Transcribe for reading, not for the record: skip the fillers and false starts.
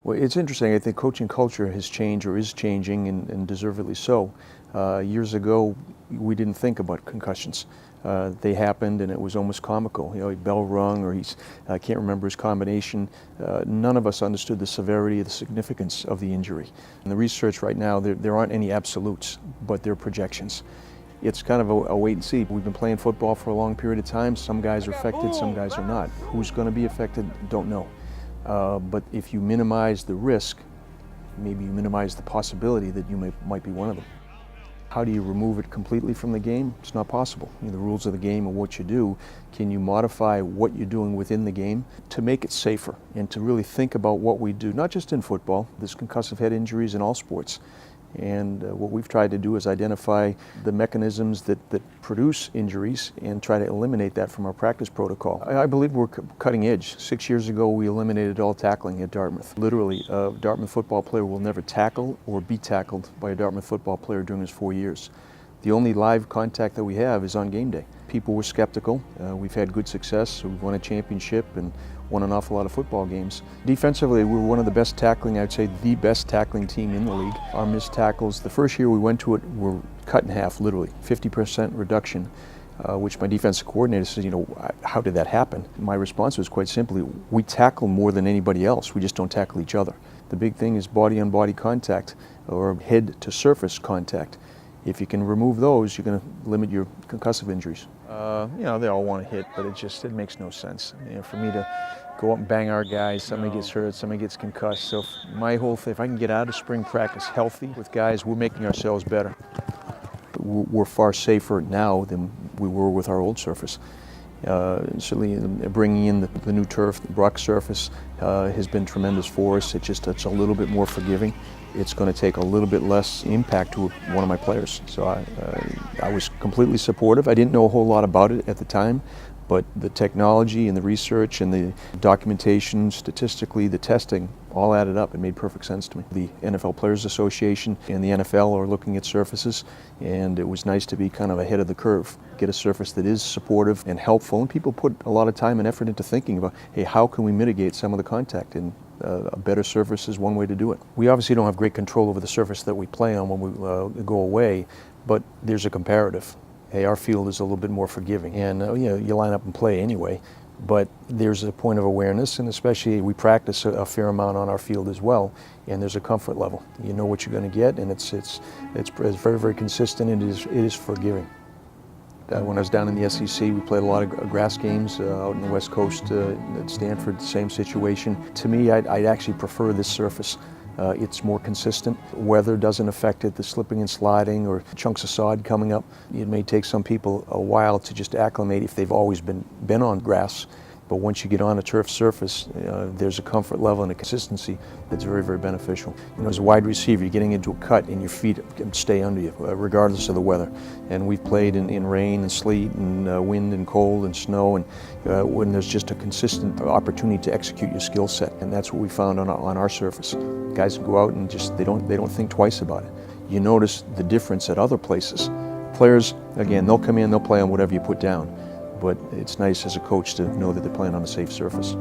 Well, it's interesting. I think coaching culture has changed or is changing, and deservedly so. Years ago, we didn't think about concussions. They happened, and it was almost comical. You know, a bell rung, or I can't remember his combination. None of us understood the severity, the significance of the injury. In the research right now, there aren't any absolutes, but there are projections. It's kind of a wait and see. We've been playing football for a long period of time. Some guys are affected, some guys are not. Who's going to be affected, don't know. But if you minimize the risk, maybe you minimize the possibility that you might be one of them. How do you remove it completely from the game? It's not possible. You know, the rules of the game and what you do, can you modify what you're doing within the game to make it safer and to really think about what we do, not just in football. There's concussive head injuries in all sports. And what we've tried to do is identify the mechanisms that produce injuries and try to eliminate that from our practice protocol. I believe we're cutting edge. 6 years ago, we eliminated all tackling at Dartmouth. Literally, a Dartmouth football player will never tackle or be tackled by a Dartmouth football player during his 4 years. The only live contact that we have is on game day. People were skeptical. We've had good success. We've won a championship and won an awful lot of football games. Defensively, we were one of the best tackling, I'd say the best tackling team in the league. Our missed tackles, the first year we went to it, were cut in half, literally, 50% reduction, which my defensive coordinator said, you know, how did that happen? My response was quite simply, we tackle more than anybody else, we just don't tackle each other. The big thing is body-on-body contact or head-to-surface contact. If you can remove those, you're going to limit your concussive injuries. You know, they all want to hit, but it makes no sense. You know, for me to go up and bang our guys, somebody gets hurt, somebody gets concussed. So my whole thing, if I can get out of spring practice healthy with guys, we're making ourselves better. We're far safer now than we were with our old surface. Certainly bringing in the new turf, the Brock surface, has been tremendous for us. It's a little bit more forgiving. It's going to take a little bit less impact to one of my players. So I was completely supportive. I didn't know a whole lot about it at the time, but the technology and the research and the documentation, statistically, the testing, all added up. It made perfect sense to me. The NFL Players Association and the NFL are looking at surfaces, and it was nice to be kind of ahead of the curve. Get a surface that is supportive and helpful, and people put a lot of time and effort into thinking about, hey, how can we mitigate some of the contact? And a better surface is one way to do it. We obviously don't have great control over the surface that we play on when we go away, but there's a comparative. Hey, our field is a little bit more forgiving, and you know, you line up and play anyway, but there's a point of awareness, and especially we practice a fair amount on our field as well, and there's a comfort level. You know what you're going to get, and it's very, very consistent, and it is forgiving. When I was down in the SEC, we played a lot of grass games out in the West Coast at Stanford, same situation. To me, I'd actually prefer this surface. It's more consistent. Weather doesn't affect it, the slipping and sliding or chunks of sod coming up. It may take some people a while to just acclimate if they've always been on grass. But once you get on a turf surface, there's a comfort level and a consistency that's very, very beneficial. You know, as a wide receiver, you're getting into a cut and your feet can stay under you, regardless of the weather. And we've played in rain and sleet and wind and cold and snow, and when there's just a consistent opportunity to execute your skill set. And that's what we found on our surface. Guys go out and just, they don't think twice about it. You notice the difference at other places. Players, again, they'll come in, they'll play on whatever you put down. But it's nice as a coach to know that they're playing on a safe surface.